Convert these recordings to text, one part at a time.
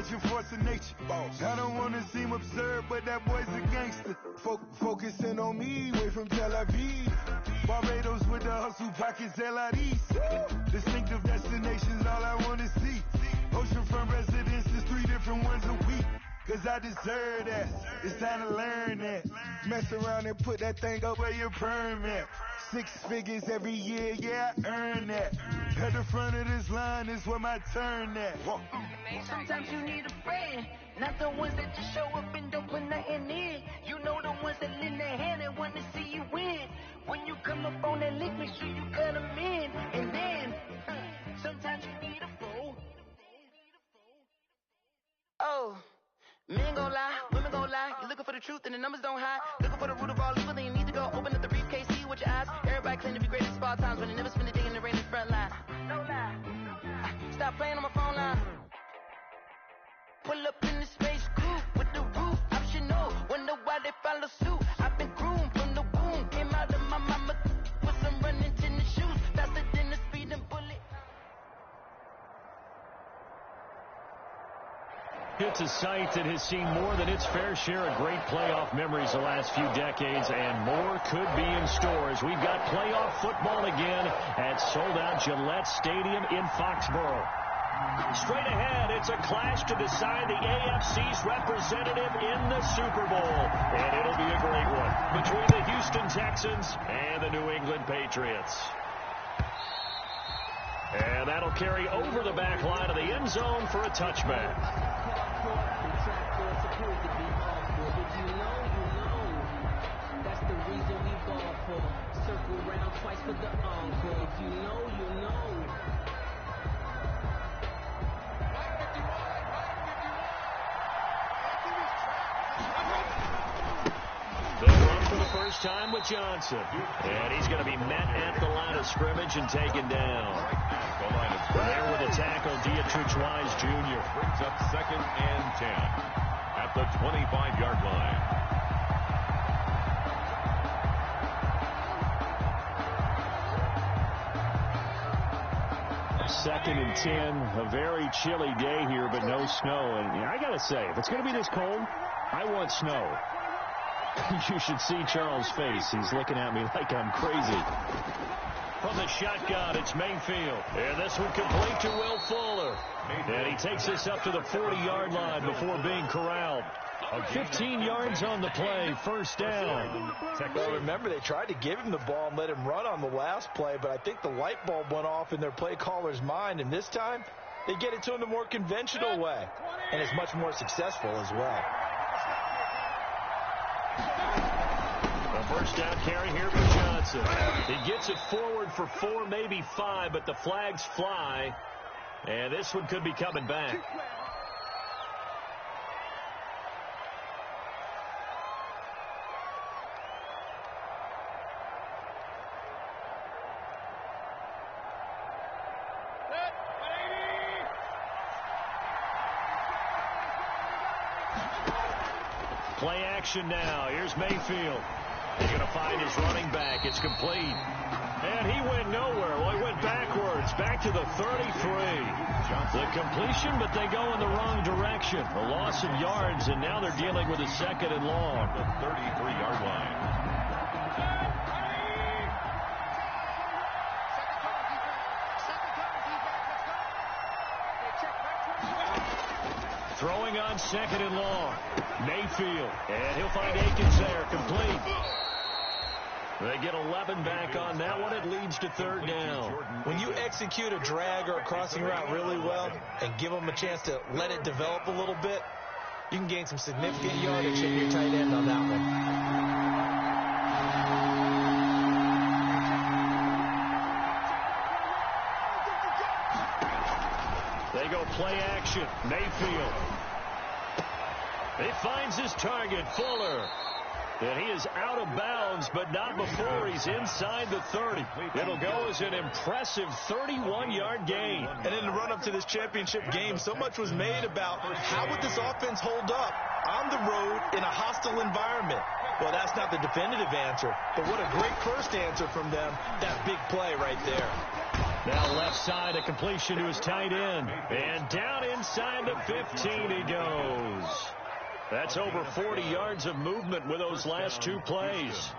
motion, force of nature. I don't want to seem absurd, but that boy's a gangster. Focusing on me, way from Tel Aviv. Barbados with the hustle, pockets LIDs. Distinctive destinations, all I want to see. Oceanfront residences, 3 different ones a week. Cause I deserve that, it's time to learn that. Mess around and put that thing up where your permit. 6 figures every year, yeah, I earn that. At the front of this line is where my turn at. Sometimes you need a friend, not the ones that just show up and don't put nothing in. You know the ones that lend their hand and want to see you win. When you come up on that lick, make sure you cut them in. And then, sometimes you need a fool. Oh. Men gon' lie, women gon' lie. You're looking for the truth and the numbers don't hide. Looking for the root of all evil, then you need to go open up the briefcase, see with your eyes. Everybody claim to be great at small times, but they never spend a day in the rain in the front line. No lie. Stop playing on my phone line. Pull up in the space coupe with the roof optional. Wonder why they follow suit. I've been groomed from the womb. Came out of my mama with some running tennis shoes. Faster than the speeding bullet. It's a site that has seen more than its fair share of great playoff memories the last few decades, and more could be in store as we've got playoff football again at sold-out Gillette Stadium in Foxborough. Straight ahead, it's a clash to decide the AFC's representative in the Super Bowl, and it'll be a great one between the Houston Texans and the New England Patriots. And that'll carry over the back line of the end zone for a touchback. That's the reason we ball for. Circle round twice for the encore. If you know, you know. They'll run for the first time with Johnson. And he's going to be met at the line of scrimmage and taken down. There with a tackle, Dietrich Wise Jr. Brings up 2nd and 10 at the 25-yard line. Second and 10, a very chilly day here, but no snow. And I got to say, if it's going to be this cold, I want snow. You should see Charles' face. He's looking at me like I'm crazy. From the shotgun, it's Mayfield. And this one complete to Will Fuller. And he takes this up to the 40-yard line before being corralled. 15 yards on the play, first down. Well, remember, they tried to give him the ball and let him run on the last play, but I think the light bulb went off in their play caller's mind, and this time they get it to him the more conventional way, and it's much more successful as well. A first down carry here for Johnson. He gets it forward for 4, maybe 5, but the flags fly, and this one could be coming back. Play action now. Here's Mayfield. He's going to find his running back. It's complete. And he went nowhere. Well, he went backwards, back to the 33. The completion, but they go in the wrong direction. A loss of yards, and now they're dealing with a 2nd and long. The 33-yard line. Throwing on 2nd and long. Mayfield. And he'll find Akins there. Complete. They get 11 back on that one. It leads to 3rd down. When you execute a drag or a crossing route really well and give them a chance to let it develop a little bit, you can gain some significant yardage at your tight end on that one. They go play action. Mayfield. He finds his target, Fuller. And he is out of bounds, but not before he's inside the 30. It'll go as an impressive 31-yard gain. And in the run-up to this championship game, so much was made about how would this offense hold up on the road in a hostile environment. Well, that's not the definitive answer, but what a great first answer from them. That big play right there. Now left side, a completion to his tight end. And down inside the 15 he goes. That's over 40 yards of movement with those last two plays.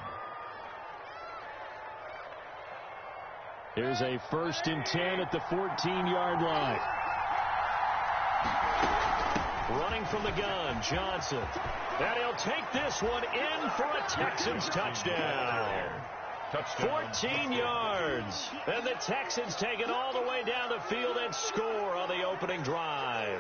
Here's a 1st and 10 at the 14-yard line. Running from the gun, Johnson. And he'll take this one in for a Texans touchdown. 14 yards. And the Texans take it all the way down the field and score on the opening drive.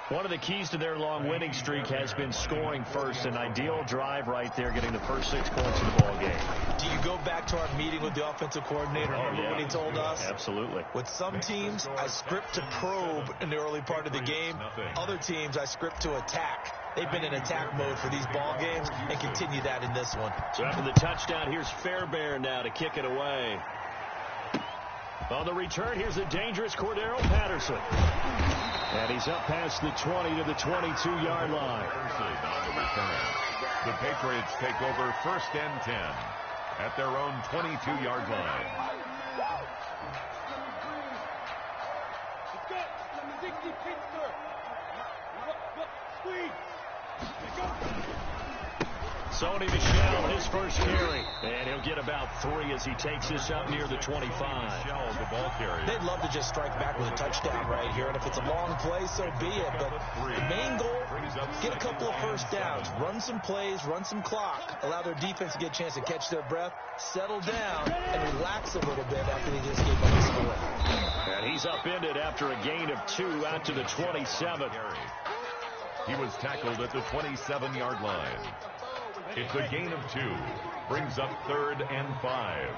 One of the keys to their long winning streak has been scoring first. An ideal drive right there, getting the first 6 points of the ball game. Do you go back to our meeting with the offensive coordinator? Remember what he told us? Absolutely. With some teams, I script to probe in the early part of the game. Other teams, I script to attack. They've been in attack mode for these ball games and continue that in this one. So after the touchdown, here's Fairbairn now to kick it away. On the return, here's the dangerous Cordero Patterson. And he's up past the 20 to the 22-yard line. The Patriots take over 1st and 10 at their own 22-yard line. Sony Michel, his first carry. And he'll get about 3 as he takes this up near the 25. The ball carrier. They'd love to just strike back with a touchdown right here. And if it's a long play, so be it. But the main goal, get a couple of first downs. Run some plays, run some clock. Allow their defense to get a chance to catch their breath, settle down, and relax a little bit after they just gave up a score. And he's upended after a gain of 2 out to the 27. He was tackled at the 27-yard line. It's a gain of 2. Brings up 3rd and 5.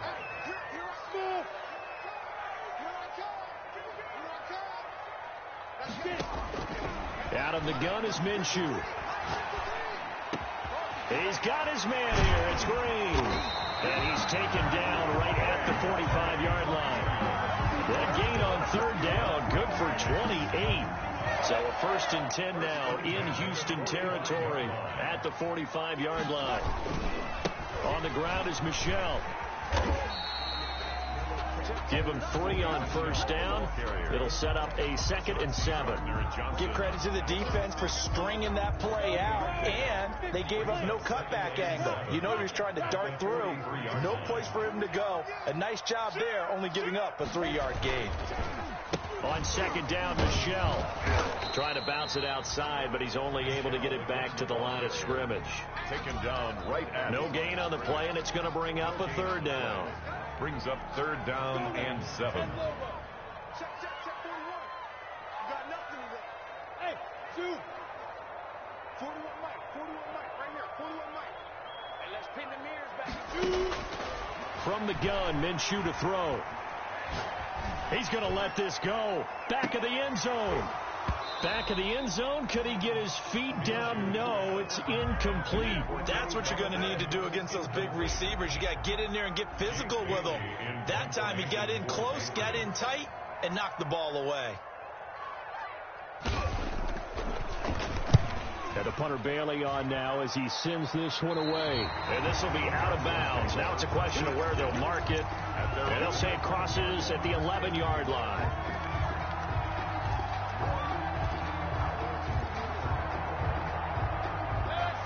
Out of the gun is Minshew. He's got his man here. It's Green. And he's taken down right at the 45-yard line. That gain on 3rd down, good for 28. So a 1st and 10 now in Houston territory at the 45-yard line. On the ground is Michel. Give him 3 on 1st down. It'll set up a 2nd and 7. Give credit to the defense for stringing that play out, and they gave up no cutback angle. You know he was trying to dart through. No place for him to go. A nice job there, only giving up a 3-yard gain. On 2nd down, Michel trying to bounce it outside, but he's only able to get it back to the line of scrimmage. Taken down right at no gain on the play, and it's going to bring up a 3rd down. Brings up 3rd down and 7. Check 41. You got nothing to that. Hey, 2. 41 Mike. 41 Mike. Right here. 41 Mike. Hey, let's pin the mirrors back. 2. From the gun, Minshew to throw. He's going to let this go. Back of the end zone. Back of the end zone. Could he get his feet down? No, it's incomplete. That's what you're going to need to do against those big receivers. You got to get in there and get physical with them. That time he got in close, got in tight, and knocked the ball away. And the punter Bailey on now as he sends this one away. And this will be out of bounds. Now it's a question of where they'll mark it. And they'll say it crosses at the 11-yard line.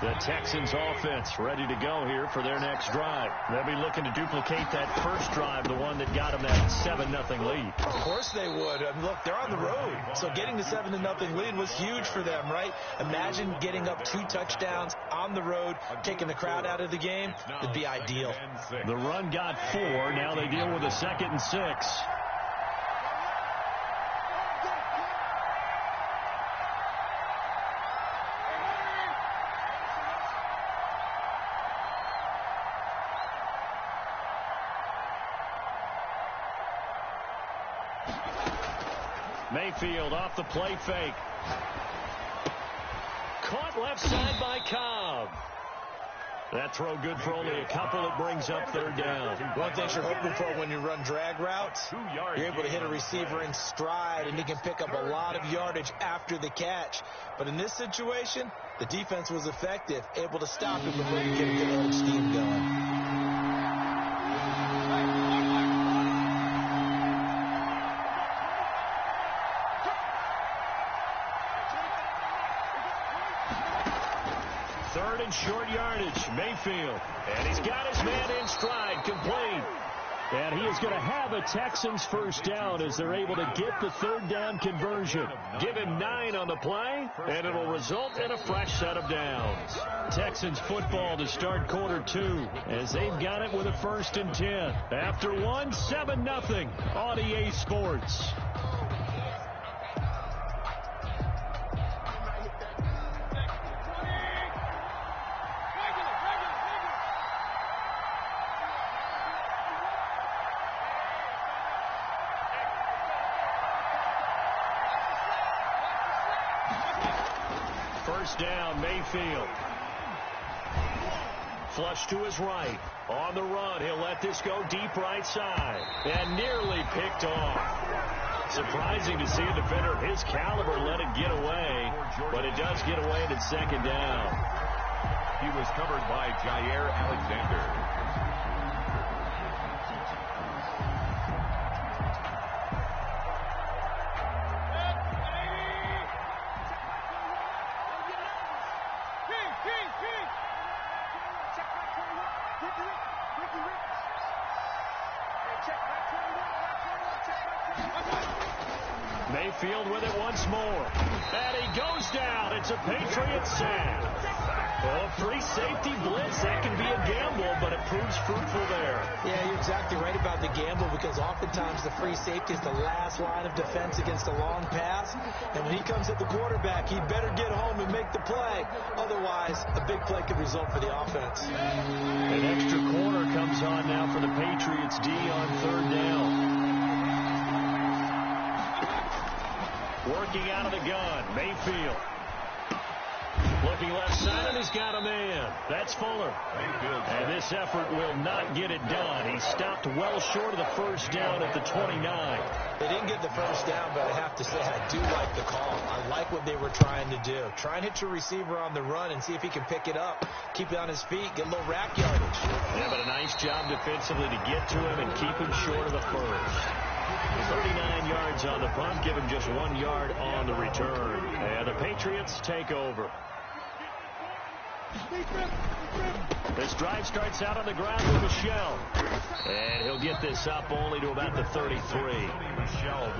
The Texans offense ready to go here for their next drive. They'll be looking to duplicate that first drive, the one that got them that 7-0 lead. Of course they would. I mean, look, they're on the road. So getting the 7-0 lead was huge for them, right? Imagine getting up 2 touchdowns on the road, taking the crowd out of the game. It'd be ideal. The run got 4. Now they deal with a 2nd and 6. Mayfield off the play fake. Caught left side by Cobb. That throw good for only a couple. It brings up 3rd down. One thing you're hoping for when you run drag routes, you're able to hit a receiver in stride, and he can pick up a lot of yardage after the catch. But in this situation, the defense was effective, able to stop him before you get a good old steam going. Third and short yardage. Mayfield. And he's got his man in stride. Complete. And he is going to have a Texans first down as they're able to get the third down conversion. Give him 9 on the play, and it'll result in a fresh set of downs. Texans football to start quarter 2 as they've got it with a 1st and 10. After 1, 7-0 on EA Sports. First down, Mayfield. Flush to his right. On the run, he'll let this go deep right side. And nearly picked off. Surprising to see a defender of his caliber let it get away. But it does get away at its 2nd down. He was covered by Jair Alexander. Mayfield with it once more. And he goes down. It's a Patriot sack. Oh, free safety blitz. That can be a gamble, but it proves fruitful there. Yeah, you're exactly right about the gamble because oftentimes the free safety is the last line of defense against a long pass. And when he comes at the quarterback, he better get home and make the play. Otherwise, a big play could result for the offense. An extra corner comes on now for the Patriots D on 3rd down. Working out of the gun, Mayfield. Looking left side, and he's got a man. That's Fuller. And this effort will not get it done. He stopped well short of the first down at the 29. They didn't get the first down, but I have to say I do like the call. I like what they were trying to do. Try and hit your receiver on the run and see if he can pick it up. Keep it on his feet, get a little rack yardage. Yeah, but a nice job defensively to get to him and keep him short of the first. 39 yards on the punt, give him just 1 yard on the return. And the Patriots take over. This drive starts out on the ground with Michelle. And he'll get this up only to about the 33.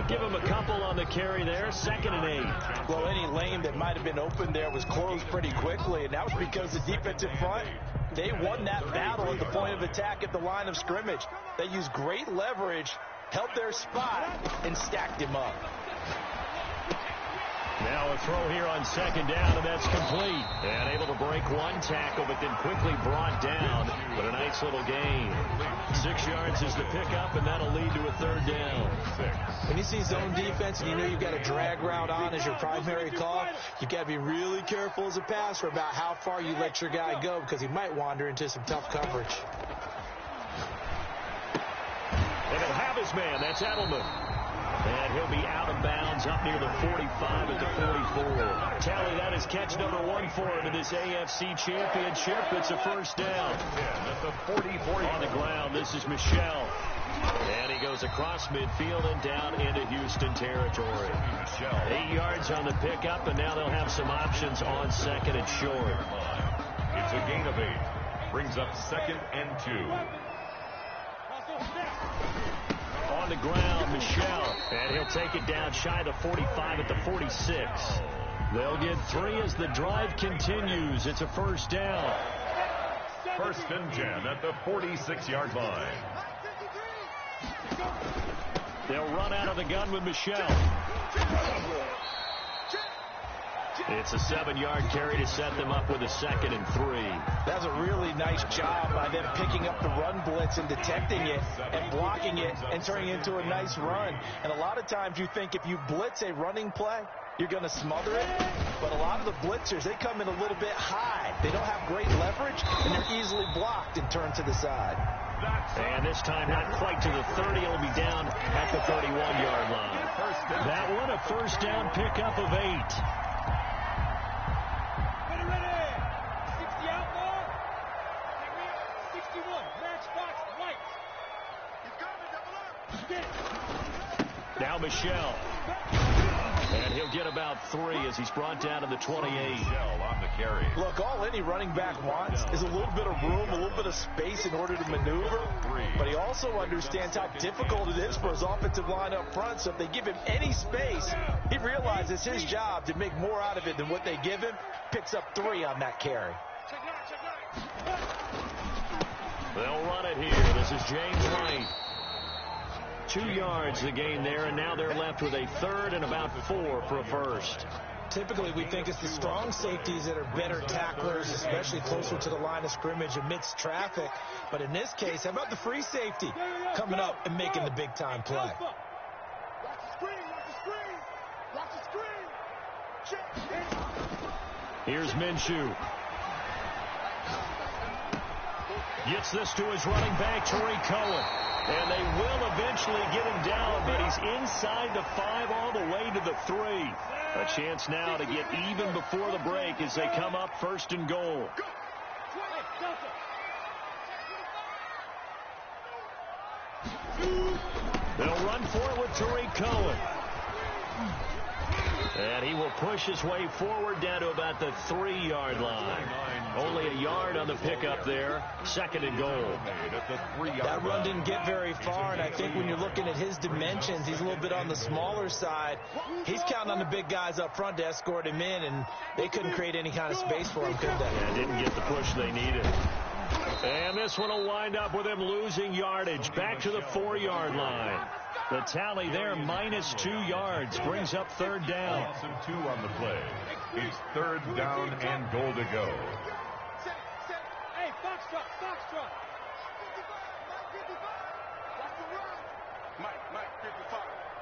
Give him a couple on the carry there, 2nd and 8. Well, any lane that might have been open there was closed pretty quickly, and that was because the defensive front, they won that battle at the point of attack at the line of scrimmage. They used great leverage, held their spot, and stacked him up. Now a throw here on 2nd down, and that's complete. And able to break 1 tackle, but then quickly brought down. But a nice little gain. 6 yards is the pickup, and that'll lead to a 3rd down. When you see zone defense and you know you've got a drag route on as your primary call, you've got to be really careful as a passer about how far you let your guy go because he might wander into some tough coverage. And he'll have his man. That's Edelman. And he'll be out of bounds up near the 45 at the 44. Tally, that is catch number 1 for him in this AFC Championship. It's a first down. At the 44 on the ground, this is Michelle. And he goes across midfield and down into Houston territory. 8 yards on the pickup, and now they'll have some options on 2nd and short. It's a gain of 8. Brings up 2nd and 2. On the ground, Michelle. And he'll take it down shy of the 45 at the 46. They'll get 3 as the drive continues. It's a first down. 1st and 10 at the 46-yard line. They'll run out of the gun with Michelle. It's a 7-yard carry to set them up with a 2nd and 3. That's a really nice job by them picking up the run blitz and detecting it and blocking it and turning it into a nice run. And a lot of times you think if you blitz a running play, you're going to smother it. But a lot of the blitzers, they come in a little bit high. They don't have great leverage, and they're easily blocked and turned to the side. And this time not quite to the 30. It'll be down at the 31-yard line. That one a first down pickup of 8. Now Michelle. And he'll he'll get about 3 as he's brought down to the 28. On the carry. Look, all any running back wants is a little bit of room, a little bit of space in order to maneuver. But he also understands how difficult it is for his offensive line up front. So if they give him any space, he realizes his job to make more out of it than what they give him. Picks up 3 on that carry. They'll run it here. This is James Wright. 2 yards the gain there, and now they're left with a 3rd and about 4 for a first. Typically, we think it's the strong safeties that are better tacklers, especially closer to the line of scrimmage amidst traffic. But in this case, how about the free safety coming up and making the big-time play? Here's Minshew. Gets this to his running back, Tariq Cohen. And they will eventually get him down, but he's inside the 5 all the way to the 3. A chance now to get even before the break as they come up 1st and goal. They'll run for it with Tariq Cohen. And he will push his way forward down to about the 3-yard line. Only a yard on the pickup there. 2nd and goal. That run didn't get very far, and I think when you're looking at his dimensions, he's a little bit on the smaller side. He's counting on the big guys up front to escort him in, and they couldn't create any kind of space for him, could they? Yeah, didn't get the push they needed. And this one will wind up with him losing yardage back to the 4-yard line. The tally there, minus 2 yards, brings up 3rd down. Loss of 2 on the play. It's 3rd down and goal to go. Hey, Foxtrot. Mike, 55.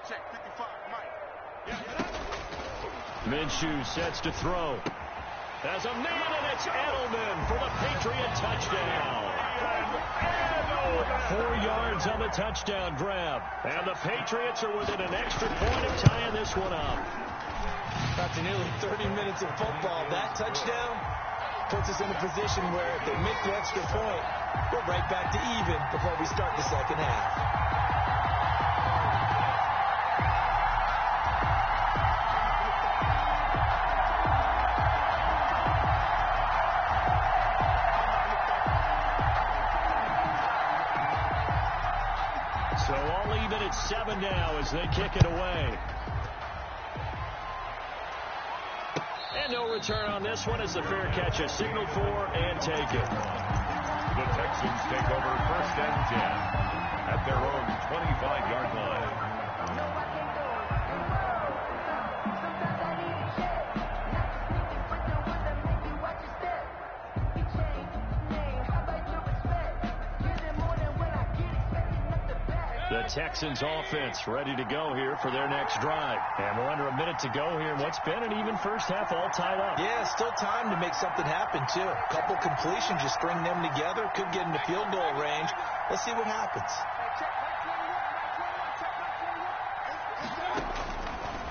Check, 55, Mike. Minshew sets to throw. As a man, and it's Edelman for the Patriot touchdown. 4 yards on the touchdown grab. And the Patriots are within an extra point of tying this one up. After nearly 30 minutes of football, that touchdown puts us in a position where if they make the extra point, we're right back to even before we start the second half. So all even at 7 now as they kick it away. And no return on this one as the fair catch is signaled for and taken. The Texans take over 1st and 10 at their own 25-yard line. The Texans offense ready to go here for their next drive. And we're under a minute to go here in what's been an even first half, all tied up. Yeah, still time to make something happen, too. A couple completions, you string them together, could get into field goal range. Let's see what happens.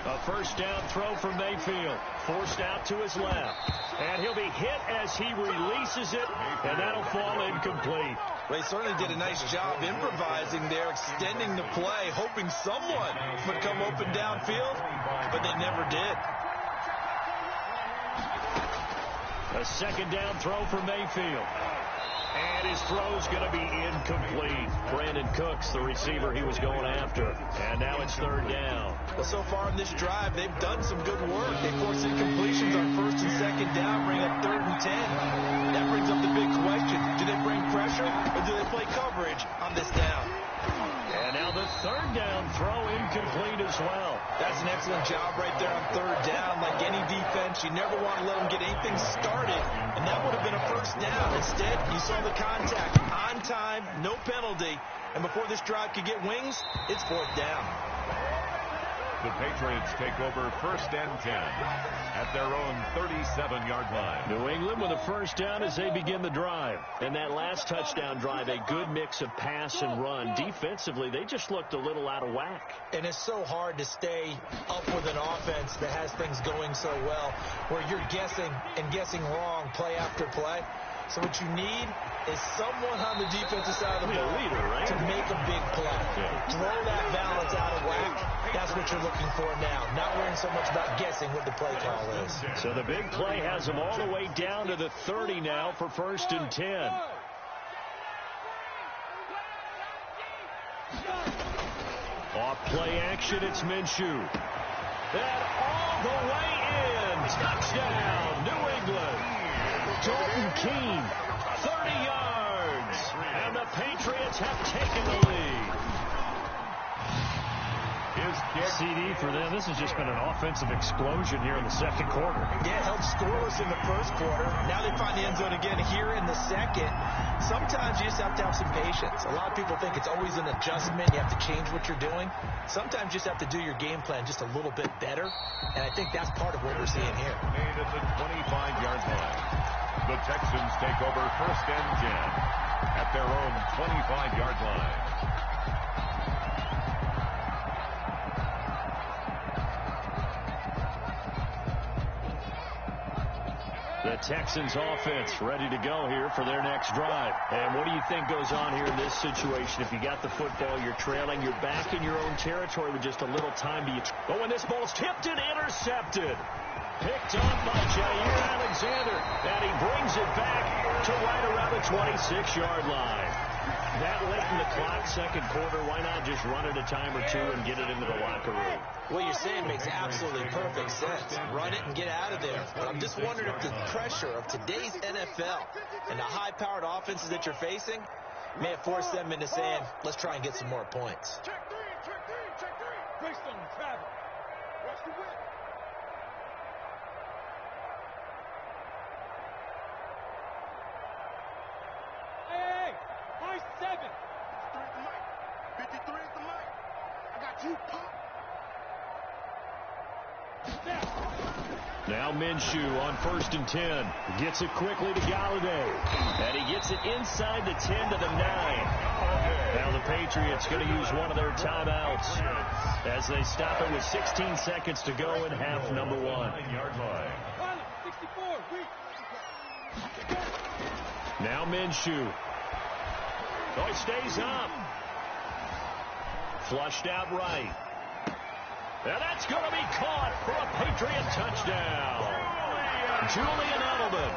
A 1st down throw from Mayfield. Forced out to his left. And he'll be hit as he releases it, and that'll fall incomplete. They certainly did a nice job improvising there, extending the play, hoping someone would come open downfield, but they never did. A 2nd down throw for Mayfield. And his throw's going to be incomplete. Brandon Cooks, the receiver he was going after. And now it's 3rd down. Well, so far in this drive, they've done some good work. They forced incompletions on 1st and 2nd down, bring up 3rd and 10. That brings up the big question. Do they bring pressure or do they play coverage on this down? And now the 3rd down throw incomplete as well. That's an excellent job right there on 3rd down. Like any defense, you never want to let them get anything started, and that would have been a 1st down. Instead, you saw the contact on time, no penalty, and before this drive could get wings, it's 4th down. The Patriots take over 1st and 10 at their own 37-yard line. New England with a 1st down as they begin the drive. And that last touchdown drive, a good mix of pass and run. Defensively, they just looked a little out of whack. And it's so hard to stay up with an offense that has things going so well, where you're guessing and guessing wrong play after play. So what you need is someone on the defensive side of the ball leader, right? to make a big play. Yeah. Throw that balance out of whack. That's what you're looking for now. Not worrying so much about guessing what the play call is. So the big play has them all the way down to the 30 now for 1st and 10. Off play action, it's Minshew. And all the way in. Touchdown, New England. Dalton Keene, 30 yards. And the Patriots have taken the lead. His kick. CD for them. This has just been an offensive explosion here in the second quarter. Yeah, held scoreless in the first quarter. Now they find the end zone again here in the second. Sometimes you just have to have some patience. A lot of people think it's always an adjustment. You have to change what you're doing. Sometimes you just have to do your game plan just a little bit better. And I think that's part of what we're seeing here. Made at the 25-yard line. The Texans take over 1st and 10 at their own 25-yard line. The Texans offense ready to go here for their next drive. And what do you think goes on here in this situation? If you got the football, you're trailing, you're back in your own territory with just a little time to you. Oh, and this ball's tipped and intercepted. Picked up by Jair Alexander. And he brings it back to right around the 26-yard line. That late in the clock, second quarter, why not just run it a time or two and get it into the locker room? What you're saying makes absolutely perfect sense. Run it and get out of there. But I'm just wondering if the pressure of today's NFL and the high-powered offenses that you're facing may have forced them into saying, let's try and get some more points. Check three. Greystone, travel. Watch the whip. Hey, high 7. 53 at the mic. 53 at the mic. I got you, Pop. Now Minshew on 1st and 10. Gets it quickly to Galladay. And he gets it inside the 10 to the 9. Now the Patriots going to use one of their timeouts as they stop it with 16 seconds to go in half number 1. 9-yard line. 64, Now Minshew. Oh, he stays up. Flushed out right. And that's going to be caught for a Patriot touchdown. Julian Edelman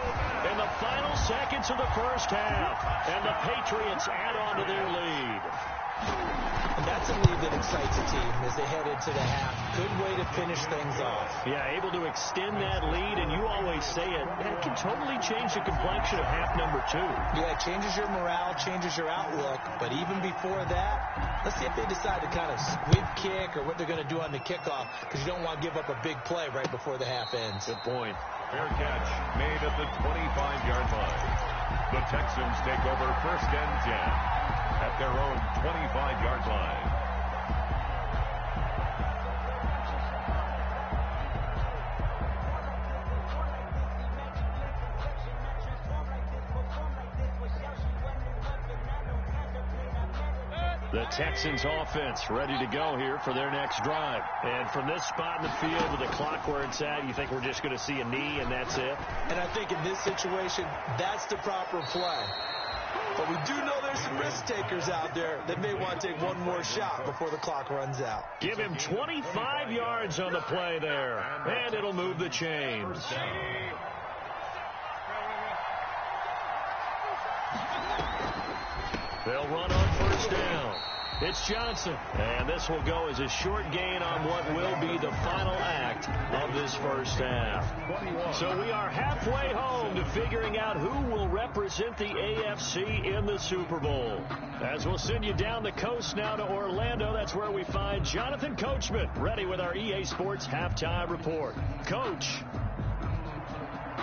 in the final seconds of the first half. And the Patriots add on to their lead. And that's a lead that excites a team as they head into the half. Good way to finish things off. Yeah, able to extend that lead, and you always say it, that can totally change the complexion of half number 2. Yeah, it changes your morale, changes your outlook. But even before that, let's see if they decide to kind of squib kick or what they're going to do on the kickoff, because you don't want to give up a big play right before the half ends. Good point. Fair catch made at the 25-yard line. The Texans take over 1st and 10 at their own 25-yard line. The Texans offense ready to go here for their next drive. And from this spot in the field with the clock where it's at, you think we're just going to see a knee and that's it? And I think in this situation, that's the proper play. But we do know there's some risk takers out there that may want to take one more shot before the clock runs out. Give him 25 yards on the play there. And it'll move the chains. They'll run on 1st down. It's Johnson. And this will go as a short gain on what will be the final act of this first half. So we are halfway home to figuring out who will represent the AFC in the Super Bowl. As we'll send you down the coast now to Orlando, that's where we find Jonathan Coachman, ready with our EA Sports Halftime Report. Coach.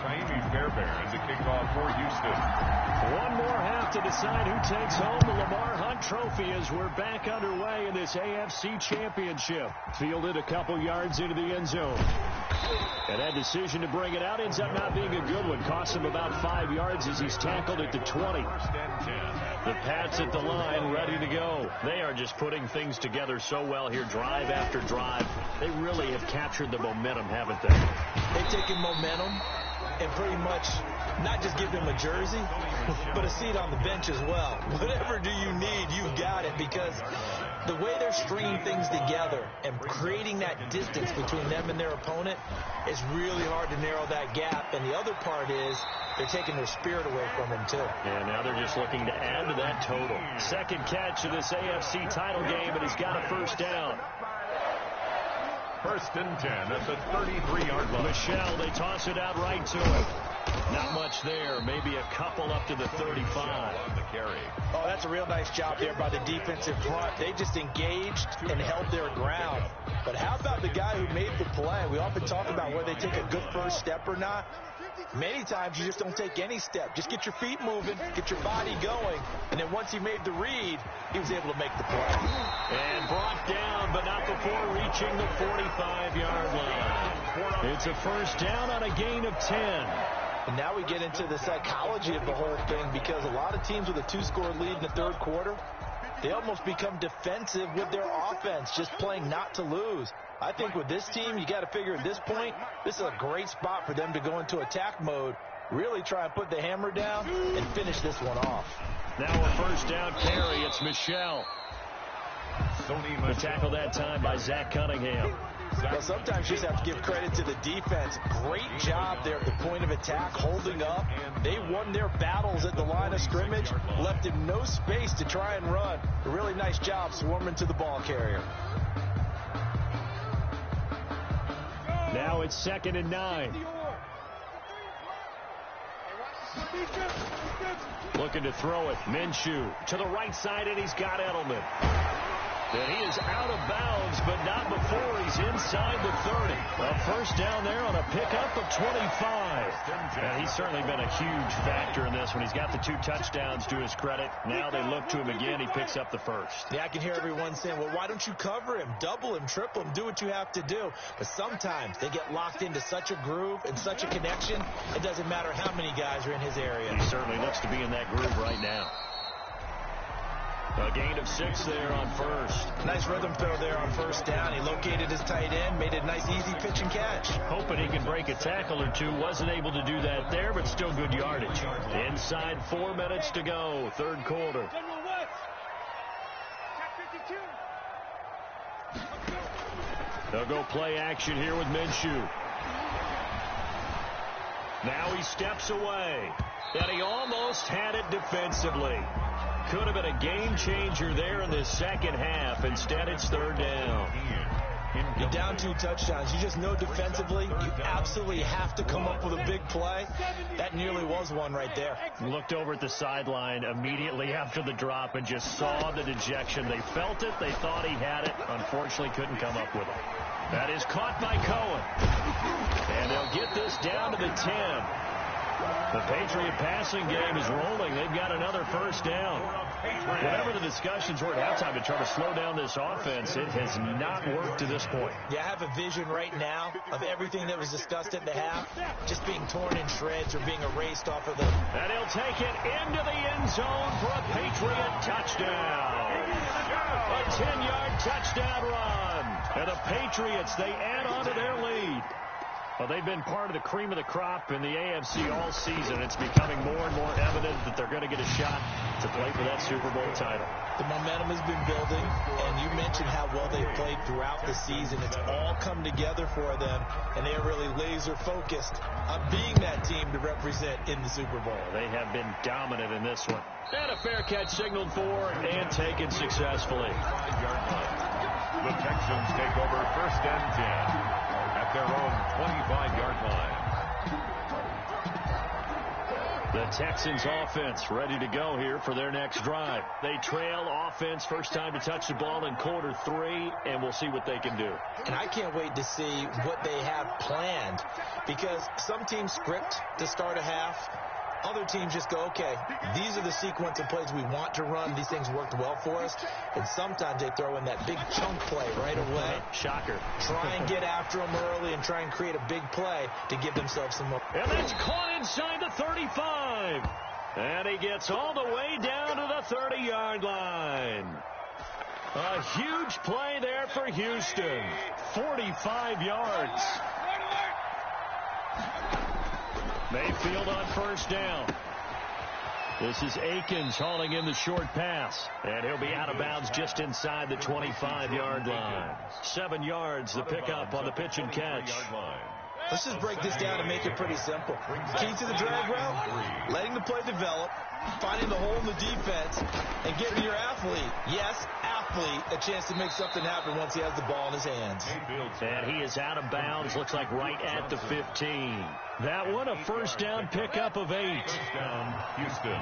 Naimi Fairbairn to kick off for Houston. One more half to decide who takes home the Lamar Hunt Trophy as we're back underway in this AFC Championship. Fielded a couple yards into the end zone. And that decision to bring it out ends up not being a good one. Costs him about 5 yards as he's tackled at the 20. The Pats at the line ready to go. They are just putting things together so well here, drive after drive. They really have captured the momentum, haven't they? They've taken momentum and pretty much not just give them a jersey, but a seat on the bench as well. Whatever do you need, you've got it, because the way they're stringing things together and creating that distance between them and their opponent is really hard to narrow that gap. And the other part is they're taking their spirit away from them, too. And now they're just looking to add to that total. Second catch of this AFC title game, and he's got a first down. First and 10 at the 33-yard line. Michelle, they toss it out right to him. Not much there. Maybe a couple up to the 35. On the carry. Oh, that's a real nice job there by the defensive front. They just engaged and held their ground. But how about the guy who made the play? We often talk about whether they take a good first step or not. Many times you just don't take any step. Just get your feet moving, get your body going, and then once he made the read, he was able to make the play. And brought down, but not before reaching the 45-yard line. It's a first down on a gain of 10. And now we get into the psychology of the whole thing, because a lot of teams with a 2-score lead in the third quarter, they almost become defensive with their offense, just playing not to lose. I think with this team, you got to figure at this point, this is a great spot for them to go into attack mode, really try and put the hammer down and finish this one off. Now a first down carry. It's Michelle. The tackle that time by Zach Cunningham. Well, sometimes you just have to give credit to the defense. Great job there at the point of attack, holding up. They won their battles at the line of scrimmage, left him no space to try and run. A really nice job swarming to the ball carrier. Now it's 2nd and 9. Looking to throw it. Minshew to the right side, and he's got Edelman. And he is out of bounds, but not before he's inside the 30. A first down there on a pickup of 25. And he's certainly been a huge factor in this one. He's got the 2 touchdowns to his credit. Now they look to him again. He picks up the first. Yeah, I can hear everyone saying, well, why don't you cover him, double him, triple him, do what you have to do. But sometimes they get locked into such a groove and such a connection, it doesn't matter how many guys are in his area. He certainly looks to be in that groove right now. A gain of 6 there on first. Nice rhythm throw there on first down. He located his tight end, made it a nice, easy pitch and catch. Hoping he can break a tackle or two. Wasn't able to do that there, but still good yardage. Inside 4 minutes to go, third quarter. They'll go play action here with Minshew. Now he steps away, and he almost had it defensively. Could have been a game changer there in the second half. Instead, it's third down. You're down 2 touchdowns. You just know defensively you absolutely have to come up with a big play. That nearly was one right there. Looked over at the sideline immediately after the drop and just saw the dejection. They felt it. They thought he had it. Unfortunately, couldn't come up with it. That is caught by Cohen. And they'll get this down to the 10. The Patriot passing game is rolling. They've got another first down. Whatever the discussions were at halftime to try to slow down this offense, it has not worked to this point. Yeah, I have a vision right now of everything that was discussed at the half just being torn in shreds or being erased off of them. And he'll take it into the end zone for a Patriot touchdown. A 10-yard touchdown run. And the Patriots, they add on to their lead. Well, they've been part of the cream of the crop in the AFC all season. It's becoming more and more evident that they're going to get a shot to play for that Super Bowl title. The momentum has been building, and you mentioned how well they've played throughout the season. It's all come together for them, and they are really laser-focused on being that team to represent in the Super Bowl. They have been dominant in this one. And a fair catch signaled for and taken successfully. The Texans take over first and 10. At their own 25-yard line. The Texans offense ready to go here for their next drive. They trail offense, first time to touch the ball in quarter 3, and we'll see what they can do. And I can't wait to see what they have planned, because some teams script to start a half. Other teams just go, okay, these are the sequence of plays we want to run. These things worked well for us. And sometimes they throw in that big chunk play right away. Shocker. Try and get after them early and try and create a big play to give themselves some more. And that's caught inside the 35. And he gets all the way down to the 30-yard line. A huge play there for Houston. 45 yards. Mayfield on first down. This is Akins hauling in the short pass. And he'll be out of bounds just inside the 25-yard line. 7 yards the pickup on the pitch and catch. Let's just break this down and make it pretty simple. Key to the drag route, letting the play develop, finding the hole in the defense, and giving your athlete, yes, athlete, a chance to make something happen once he has the ball in his hands. And he is out of bounds, looks like right at the 15. That one, a first down pickup of 8. First down, Houston.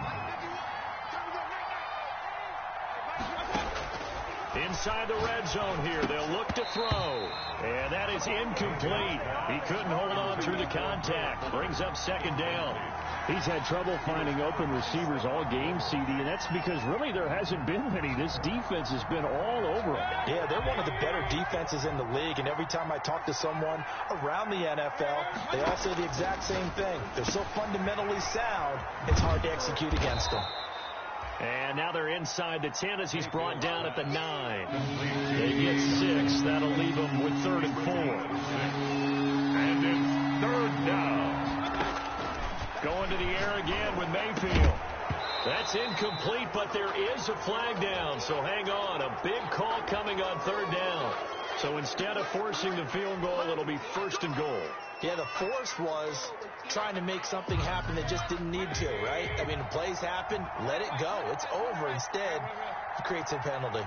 Inside the red zone here, they'll look to throw. And that is incomplete. He couldn't hold on through the contact. Brings up second down. He's had trouble finding open receivers all game, CD, and that's because really there hasn't been many. This defense has been all over him. Yeah, they're one of the better defenses in the league, and every time I talk to someone around the NFL, they all say the exact same thing. They're so fundamentally sound, it's hard to execute against them. And now they're inside the 10 as he's brought down at the 9. They get 6. That'll leave them with 3rd and 4. And it's 3rd down. Going to the air again with Mayfield. That's incomplete, but there is a flag down, so hang on. A big call coming on 3rd down. So instead of forcing the field goal, it'll be 1st and goal. Yeah, the force was trying to make something happen that just didn't need to, right? I mean, plays happen, let it go. It's over. Instead, he creates a penalty.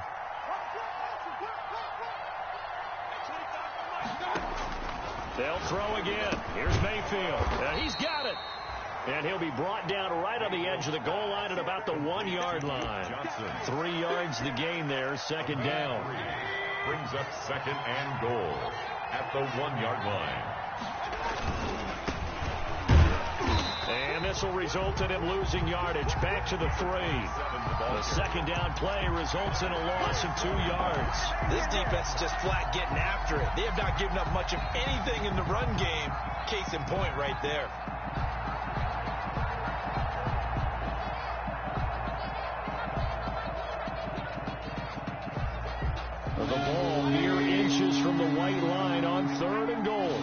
They'll throw again. Here's Mayfield. He's got it. And he'll be brought down right on the edge of the goal line at about the 1-yard line. 3 yards the gain there, 2nd down. Brings up 2nd and goal at the 1-yard line. And this will result in him losing yardage back to the 3. The 2nd down play results in a loss of 2 yards. This defense is just flat getting after it. They have not given up much of anything in the run game. Case in point right there. The ball mere inches from the white line on 3rd and goal.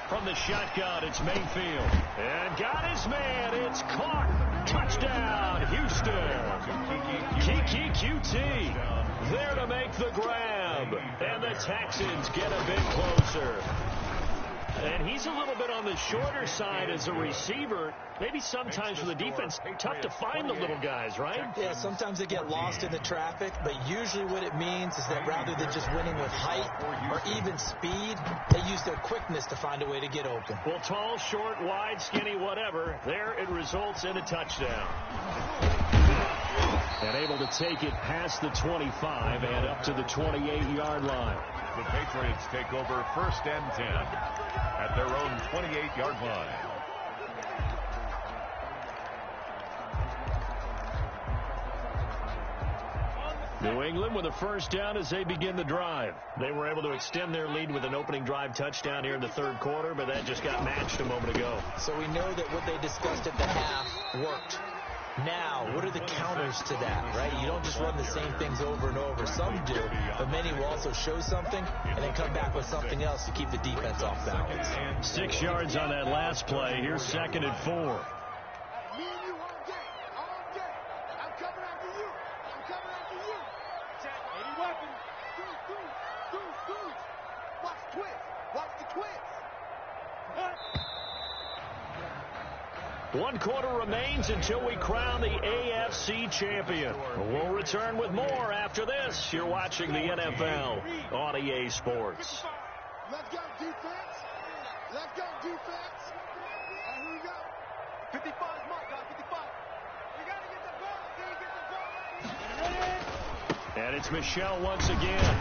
From the shotgun, it's Mayfield. And got his man. It's caught. Touchdown, Houston. Kiki QT there to make the grab. And the Texans get a bit closer. And he's a little bit on the shorter side as a receiver. Maybe sometimes for the defense, tough to find the little guys, right? Yeah, sometimes they get lost in the traffic, but usually what it means is that rather than just winning with height or even speed, they use their quickness to find a way to get open. Well, tall, short, wide, skinny, whatever, there it results in a touchdown. And able to take it past the 25 and up to the 28-yard line. The Patriots take over 1st and 10 at their own 28-yard line. New England with a first down as they begin the drive. They were able to extend their lead with an opening drive touchdown here in the 3rd quarter, but that just got matched a moment ago. So we know that what they discussed at the half worked. Now, what are the counters to that, right? You don't just run the same things over and over. Some do, but many will also show something and then come back with something else to keep the defense off balance. 6 yards on that last play. Here's 2nd and 4. Me and you all day. All day. I'm coming after you. I'm coming after you. Check. Any weapon. Dude. Watch the twist. Watch the twist. 1 quarter remains until we crown the AFC champion. We'll return with more after this. You're watching the NFL on EA Sports. Let's go, defense. Let's go, defense. Here we go. 55 is Mike, guys. 55. We got to get the ball. Get the ball. And it's Michel once again.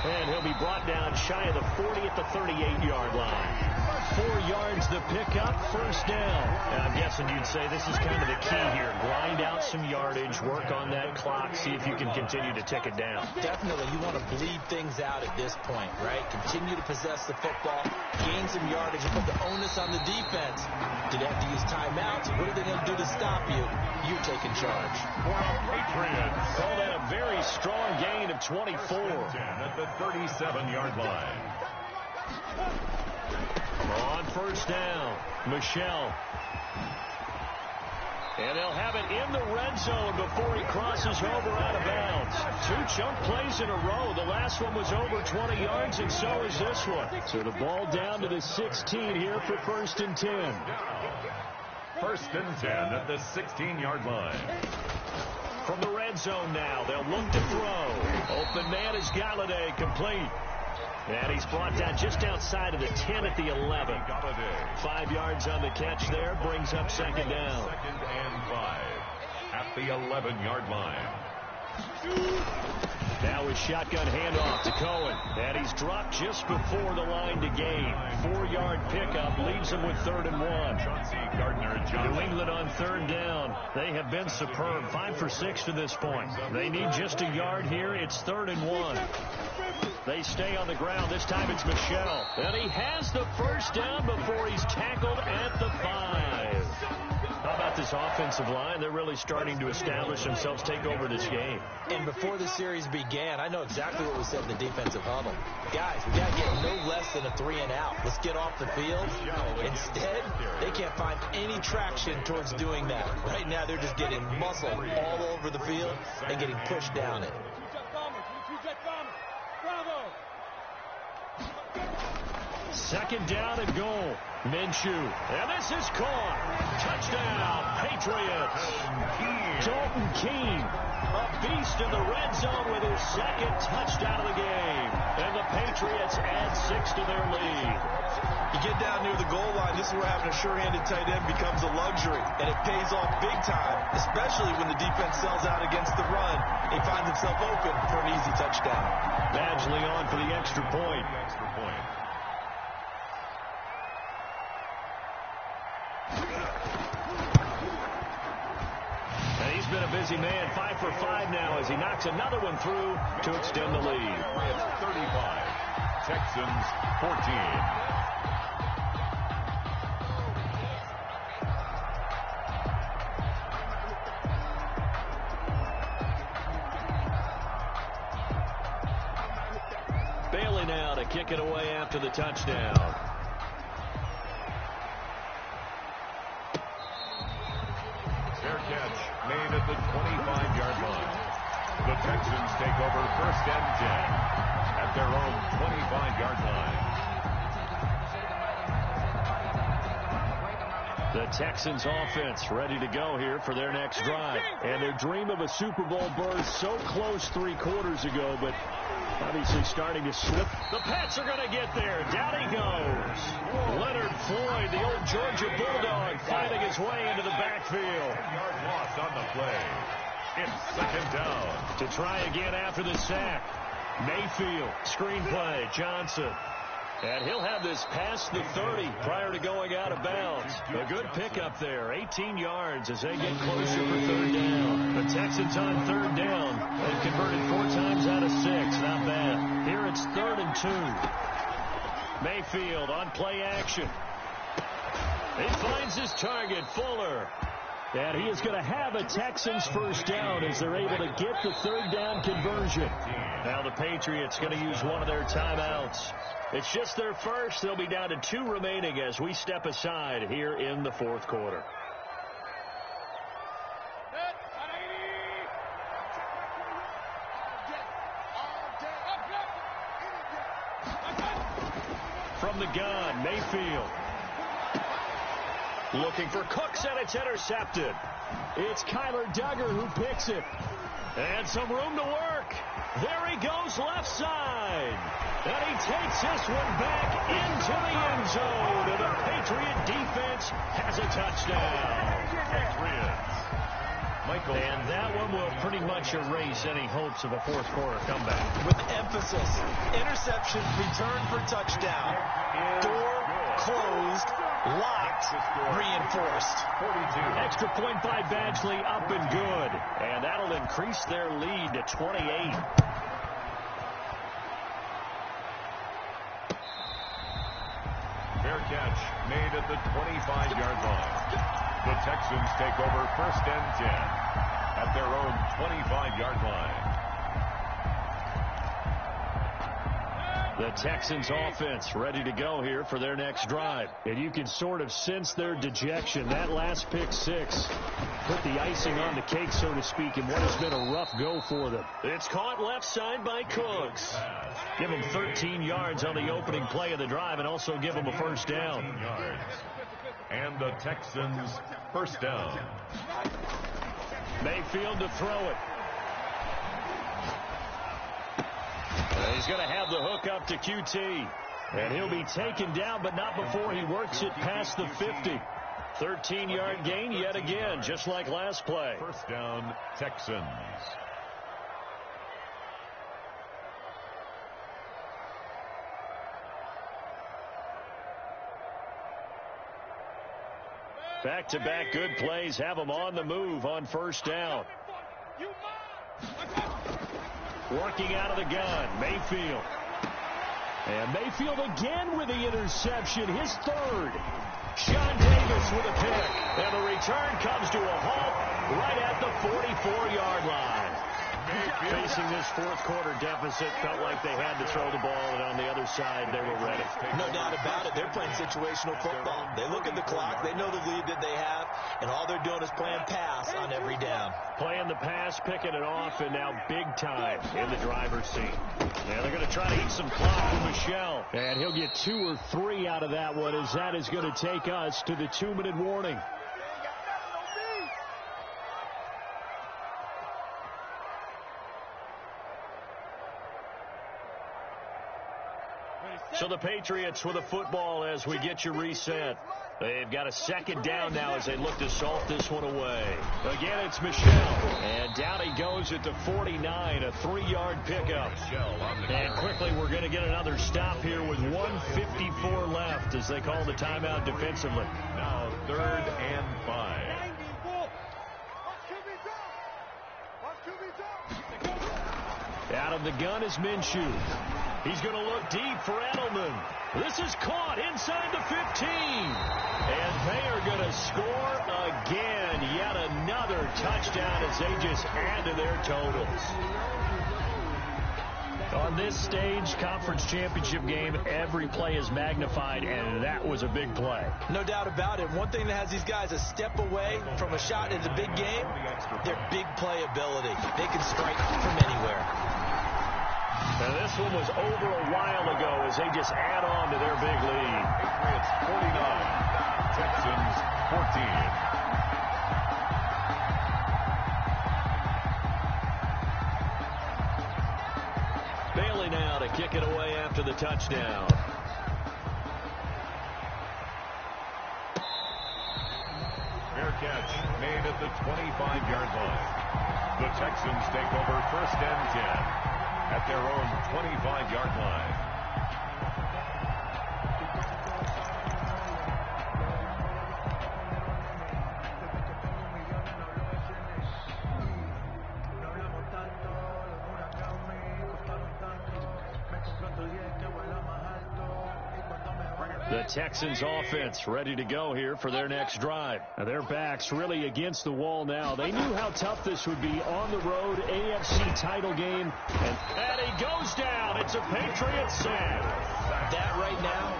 And he'll be brought down shy of the 40 at the 38-yard line. 4 yards the pickup, first down. And I'm guessing you'd say this is kind of the key here. Grind out some yardage, work on that clock, see if you can continue to tick it down. Definitely, you want to bleed things out at this point, right? Continue to possess the football, gain some yardage, and put the onus on the defense. Do they have to use timeouts? What are they going to do to stop you? You're taking charge. Patriots. Call that a very strong gain of 24. 10 at the 37-yard line. On first down, Michelle. And they'll have it in the red zone before he crosses over out of bounds. 2 chunk plays in a row. The last one was over 20 yards, and so is this one. So the ball down to the 16 here for 1st and 10. 1st and 10 at the 16-yard line. From the red zone now, they'll look to throw. Open man is Galladay, complete. And he's brought down just outside of the 10 at the 11. 5 yards on the catch there, brings up 2nd down. 2nd and 5 at the 11-yard line. Now his shotgun handoff to Cohen. And he's dropped just before the line to gain. 4-yard pickup leaves him with 3rd and 1. New England on 3rd down. They have been superb. 5 for 6 to this point. They need just a yard here. It's 3rd and 1. They stay on the ground. This time it's Michelle. And he has the first down before he's tackled at the 5. How about this offensive line? They're really starting to establish themselves, take over this game. And before the series began, I know exactly what we said in the defensive huddle. Guys, we got to get no less than a 3 and out. Let's get off the field. Instead, they can't find any traction towards doing that. Right now, they're just getting muscle all over the field and getting pushed down it. 2nd down and goal. Minshew. And this is caught. Touchdown, Patriots. Dalton Keene, a beast in the red zone with his 2nd touchdown of the game. And the Patriots add 6 to their lead. You get down near the goal line, this is where having a sure-handed tight end becomes a luxury. And it pays off big time, especially when the defense sells out against the run. He finds himself open for an easy touchdown. Badgley on for the extra point. And he's been a busy man, 5 for 5 now as he knocks another one through to extend the lead. 35, Texans 14. Bailey now to kick it away after the touchdown. Fair catch made at the 25-yard line. The Texans take over 1st and 10 at their own 25-yard line. The Texans offense ready to go here for their next drive. And their dream of a Super Bowl berth so close 3 quarters ago, but obviously starting to slip. The Pats are going to get there. Down he goes. Leonard Floyd, the old Georgia Bulldog, finding his way into the backfield. 1-yard loss on the play. It's 2nd down. To try again after the sack. Mayfield, screenplay, Johnson. And he'll have this past the 30 prior to going out of bounds. A good pickup there, 18 yards as they get closer for 3rd down. The Texans on 3rd down. They've converted 4 times out of 6. Not bad. Here it's 3rd and 2. Mayfield on play action. He finds his target, Fuller. And he is going to have a Texans first down as they're able to get the 3rd down conversion. Now the Patriots going to use one of their timeouts. It's just their first. They'll be down to 2 remaining as we step aside here in the 4th quarter. From the gun, Mayfield. Looking for Cooks, and it's intercepted. It's Kyler Duggar who picks it. And some room to work. There he goes left side. And he takes this one back into the end zone. And the Patriot defense has a touchdown. Patriots. Michael. And that one will pretty much erase any hopes of a 4th quarter comeback. With emphasis. Interception, return for touchdown. Door closed, locked, reinforced. 42. Extra point by Badgley, up and good. And that'll increase their lead to 28. Fair catch made at the 25-yard line. The Texans take over 1st and 10 at their own 25-yard line. The Texans offense ready to go here for their next drive. And you can sort of sense their dejection. That last pick six put the icing on the cake, so to speak, in what has been a rough go for them. It's caught left side by Cooks. Give him 13 yards on the opening play of the drive and also give him a first down. Yards. And the Texans first down. Mayfield to throw it. He's going to have the hook up to QT. And he'll be taken down, but not before he works it past the 50. 13-yard gain yet again, just like last play. First down, Texans. Back-to-back good plays have him on the move on first down. Working out of the gun, Mayfield. And Mayfield again with the interception, his third. Sean Davis with a pick. And the return comes to a halt right at the 44-yard line. Facing this fourth quarter deficit, felt like they had to throw the ball, and on the other side, they were ready. No doubt about it. They're playing situational football. They look at the clock. They know the lead that they have, and all they're doing is playing pass on every down. Playing the pass, picking it off, and now big time in the driver's seat. And they're going to try to eat some clock from Michelle. And he'll get 2 or 3 out of that one, as that is going to take us to the 2-minute warning. So the Patriots with a football as we get you reset. They've got a second down now as they look to salt this one away. Again, it's Michelle. And down he goes at the 49, a 3-yard pickup. And quickly we're going to get another stop here with 1:54 left as they call the timeout defensively. Now 3rd and 5. Out of the gun is Minshew. He's going to look deep for Edelman. This is caught inside the 15. And they are going to score again. Yet another touchdown as they just add to their totals. On this stage, conference championship game, every play is magnified, and that was a big play. No doubt about it. One thing that has these guys a step away from a shot in the big game, their big play ability. They can strike from anywhere. And this one was over a while ago as they just add on to their big lead. Patriots 49, Texans 14. Bailey now to kick it away after the touchdown. Fair catch made at the 25-yard line. The Texans take over 1st and 10 at their own 25-yard line. The Texans offense ready to go here for their next drive. Now their backs really against the wall now. They knew how tough this would be on the road, AFC title game. And he goes down. It's a Patriots sack. That right now,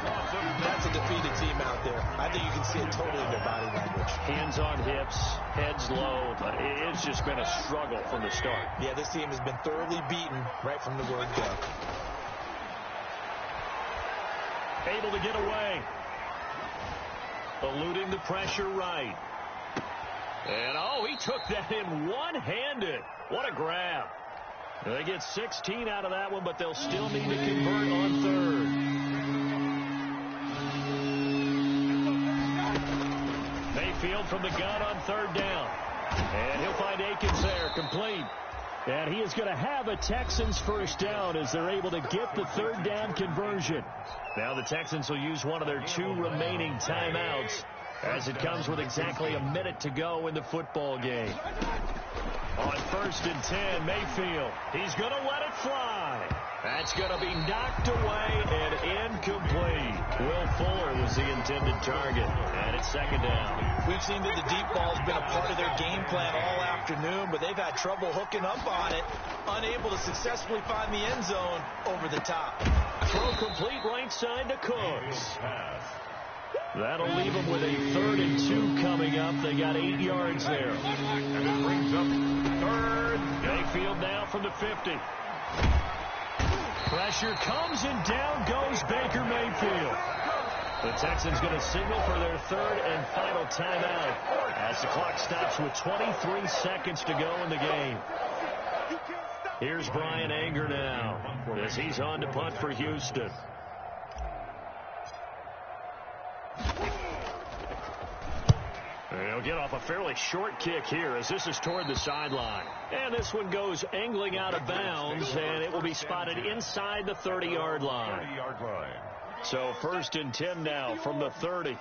that's a defeated team out there. I think you can see it totally in their body language. Hands on hips, heads low. It's just been a struggle from the start. Yeah, this team has been thoroughly beaten right from the word go. Able to get away. Eluding the pressure right. And, he took that in one-handed. What a grab. They get 16 out of that one, but they'll still need to convert on third. Mayfield from the gun on third down. And he'll find Akins there, complete. And he is going to have a Texans first down as they're able to get the third down conversion. Now the Texans will use one of their 2 remaining timeouts as it comes with exactly a minute to go in the football game. On 1st and 10, Mayfield. He's going to let it fly. That's going to be knocked away and incomplete. Will Fuller was the intended target, and it's 2nd down. We've seen that the deep ball's been a part of their game plan all afternoon, but they've had trouble hooking up on it, unable to successfully find the end zone over the top. Throw complete right side to Cooks. That'll leave them with a 3rd and 2 coming up. They got 8 yards there. And it brings up 3rd. Mayfield now from the 50. Pressure comes and down goes Baker Mayfield. The Texans going to signal for their 3rd and final timeout as the clock stops with 23 seconds to go in the game. Here's Brian Anger now as he's on to punt for Houston. They'll get off a fairly short kick here as this is toward the sideline. And this one goes angling out of bounds, and it will be spotted inside the 30-yard line. So 1st and 10 now from the 30. 53.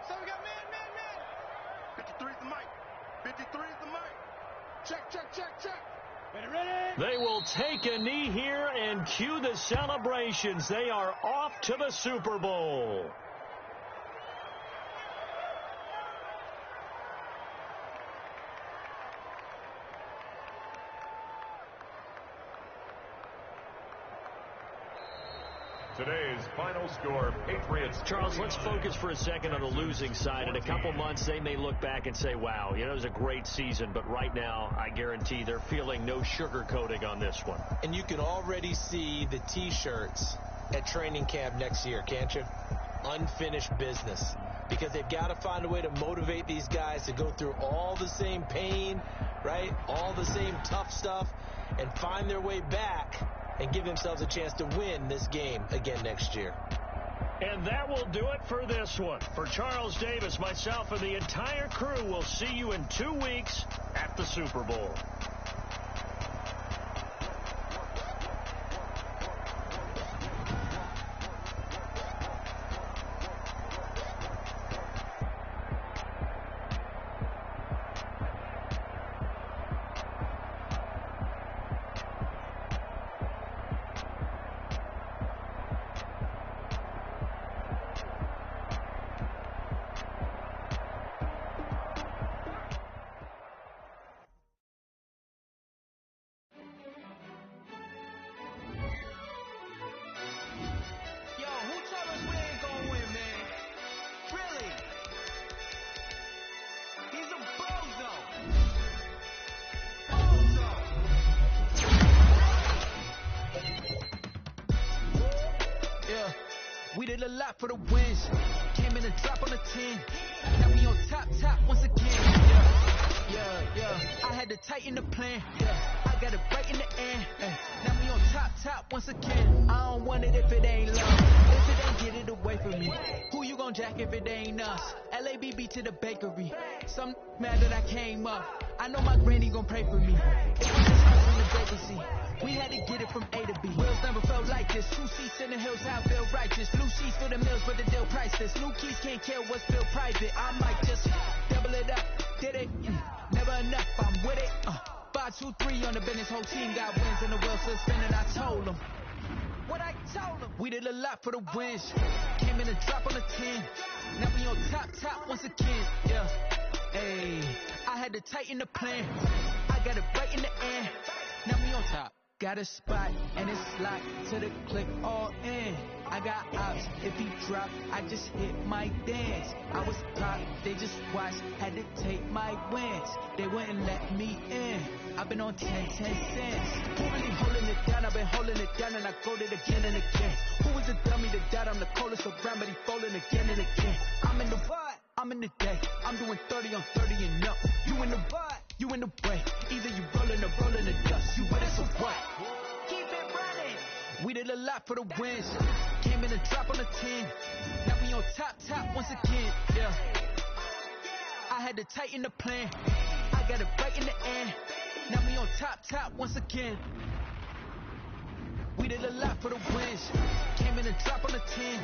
So we got man. 53 is the mic. 53 is the mic. Check. Ready. They will take a knee here and cue the celebrations. They are off to the Super Bowl. Today's final score, Patriots. Charles, let's focus for a second on the losing side. In a couple months, they may look back and say, wow, it was a great season. But right now, I guarantee they're feeling no sugarcoating on this one. And you can already see the T-shirts at training camp next year, can't you? Unfinished business. Because they've got to find a way to motivate these guys to go through all the same pain, right? All the same tough stuff, and find their way back and give themselves a chance to win this game again next year. And that will do it for this one. For Charles Davis, myself, and the entire crew, we'll see you in 2 weeks at the Super Bowl. We did a lot for the wins. Came in and drop on the 10. Now we on top once again. Yeah. I had to tighten the plan. I got it right in the end. Now we on top once again. I don't want it if it ain't love. If it ain't, get it away from me. Who you gon' jack if it ain't us? LABB to the bakery. Some mad that I came up. I know my granny gon' pray for me. It was just us in the vacancy. We had to get it from A to B. Wheels never felt like this. 2 seats in the hills, I feel righteous. Blue sheets for the mills, but the deal priceless. New keys can't care what's still private. I might just double it up. Did it? Never enough. I'm with it. 5, 2, 3 on the business. Whole team got wins and the wheels still spinning. I told them. What I told them. We did a lot for the wins. Came in and drop on the 10. Now we on top once again. Yeah. Hey, I had to tighten the plan. I got it right in the end. Now we on top. Got a spot, and it's locked to the click all in. I got ops, if he drop, I just hit my dance. I was top, they just watched, had to take my wins. They wouldn't let me in. I've been on 10 cents. Who really holding it down? I've been holding it down, and I go it again and again. Who was the dummy that died? I'm the coldest around, but he falling again and again. I'm in the what? I'm in the day. I'm doing 30 on 30 and up. You in the what? You in the way. Either you rolling or rolling the dust. You with us or what? Keep it running. We did a lot for the wins. Came in and drop on the 10. Now we on top once again. Yeah. I had to tighten the plan. I got it right in the end. Now we on top once again. We did a lot for the wins. Came in and dropped on the 10.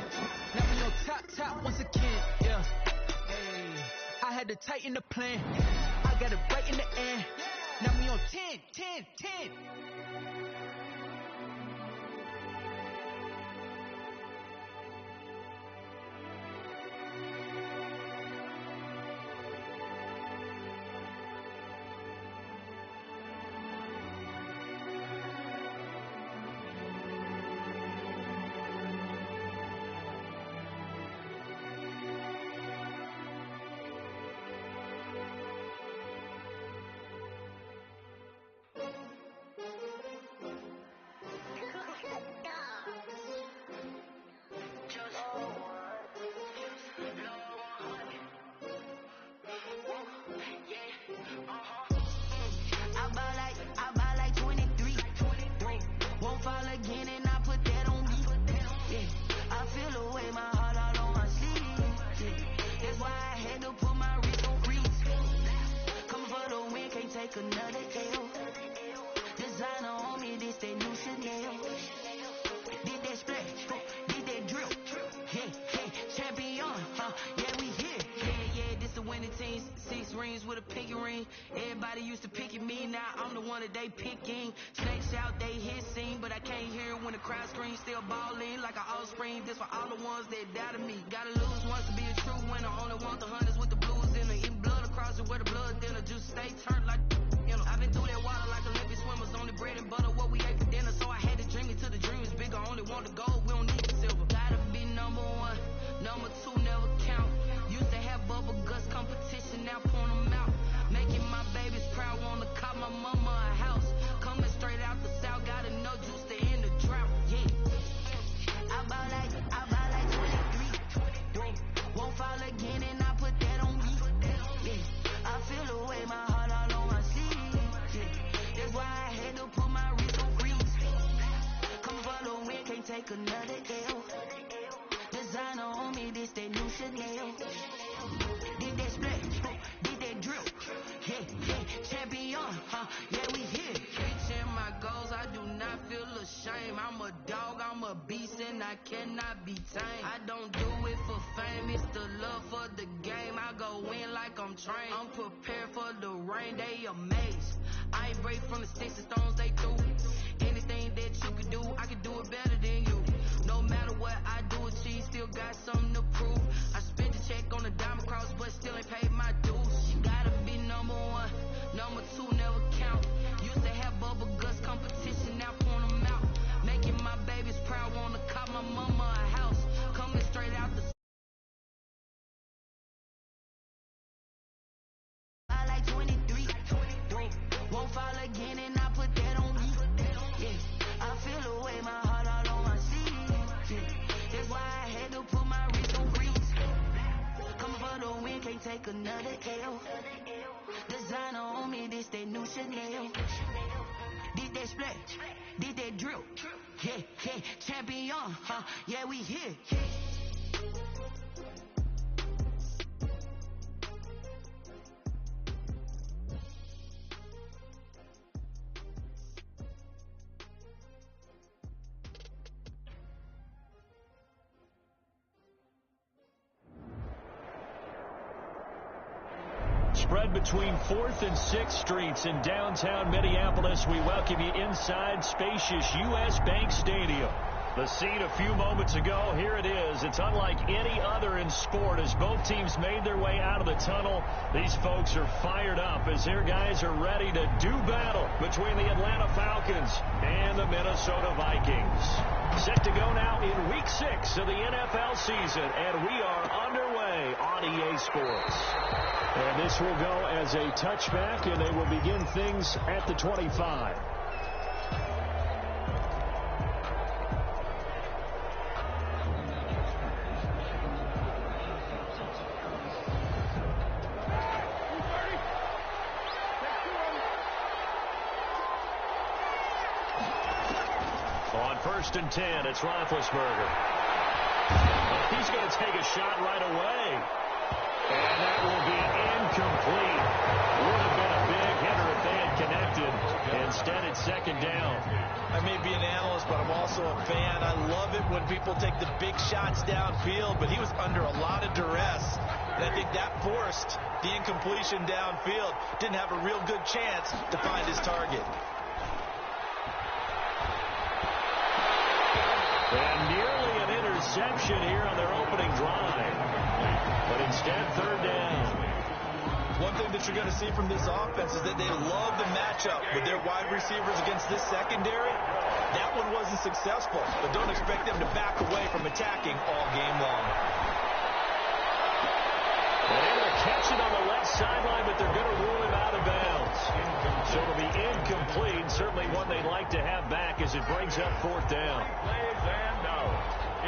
Now we on top once again. Yeah. Hey. I had to tighten the plan. I got it right in the end. Now we on 10. I buy like 23. Won't fall again and I put that on me. Yeah. I feel the way, my heart all on my sleeve. Yeah. That's why I had to put my wrist on freeze. Coming for the win, can't take another L. Designer on me, this that new Chanel. Did that splash, did that drill. Yeah, champion, yeah, we here. Yeah, this the winning team. 6 rings with a pinky ring. Everybody used to pick at me, now I'm the one that they picking. Snakes out, they hit scene, but I can't hear it when the crowd screams. Still balling like an offspring. This for all the ones that doubted me. Gotta lose once to be a true winner. Only want the hunters with the blues in it. Eating blood across it where the blood dinner. Juice stay turned like, you know. I've been through that water like Olympic swimmers. Only bread and butter, what we ate for dinner. So I had to dream it till the dream is bigger. Only want the gold, we don't need the silver. Gotta be number 1, number 2 never count. Used to have bubble guts competition, now point them out. Making my babies proud, wanna cop my mama a house. Coming straight out the south, gotta know juice to end the drought. Yeah, I buy like 23. Won't fall again and I put that on me. Yeah, I feel the way, my heart all on my sleeve. Yeah, that's why I had to put my wrist on freeze. Come for the win, can't take another L. Designer on me, this that new Chanel. Did that splash, did that drill. Yeah, champion, yeah, we here. Reaching my goals, I do not feel ashamed. I'm a dog, I'm a beast, and I cannot be tamed. I don't do it for fame, it's the love for the game. I go in like I'm trained. I'm prepared for the rain, they amazed. I ain't break from the sticks and stones they threw. Anything that you can do, I can do it better than you. No matter what I do, achieve, still got something to prove. I spent the check on the diamond cross, but still ain't paid my dues. You gotta be number 1, number 2 never count. Used to have bubble guts competition, now point them out. Making my babies proud, wanna cop my mama a house. Coming straight out the I like 23. Won't fall again and I put that on me. Yeah, I feel the way, my heart all on my sleeve. Yeah, that's why I had to put my wrist on freeze. Coming for the win, can't take another L. Designer on me, this that new Chanel. Did that splash, did that drill. Yeah, champion, yeah, we here. Spread between 4th and 6th Streets in downtown Minneapolis. We welcome you inside spacious U.S. Bank Stadium. The scene a few moments ago, here it is. It's unlike any other in sport as both teams made their way out of the tunnel. These folks are fired up as their guys are ready to do battle between the Atlanta Falcons and the Minnesota Vikings. Set to go now in Week 6 of the NFL season, and we are underway on EA Sports. And this will go as a touchback, and they will begin things at the 25. On 1st and 10, it's Roethlisberger. He's going to take a shot right away. And that will be incomplete. Would have been a big Instead, it's second down. I may be an analyst, but I'm also a fan. I love it when people take the big shots downfield, but he was under a lot of duress. And I think that forced the incompletion downfield. Didn't have a real good chance to find his target. And nearly an interception here on their opening drive. But instead, third down. One thing that you're going to see from this offense is that they love the matchup with their wide receivers against this secondary. That one wasn't successful, but don't expect them to back away from attacking all game long. And able to catch it on the left sideline, but they're going to rule him out of bounds. So it'll be incomplete. Certainly one they'd like to have back as it brings up fourth down. Plays and now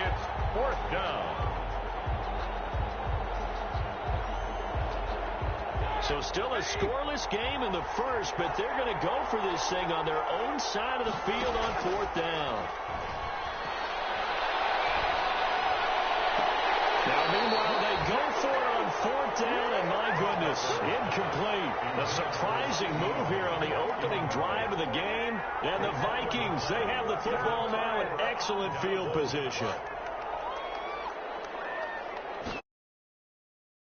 it's fourth down. So still a scoreless game in the first, but they're going to go for this thing on their own side of the field on fourth down. Now, meanwhile, they go for it on fourth down, and my goodness, incomplete. A surprising move here on the opening drive of the game. And the Vikings, they have the football now in excellent field position.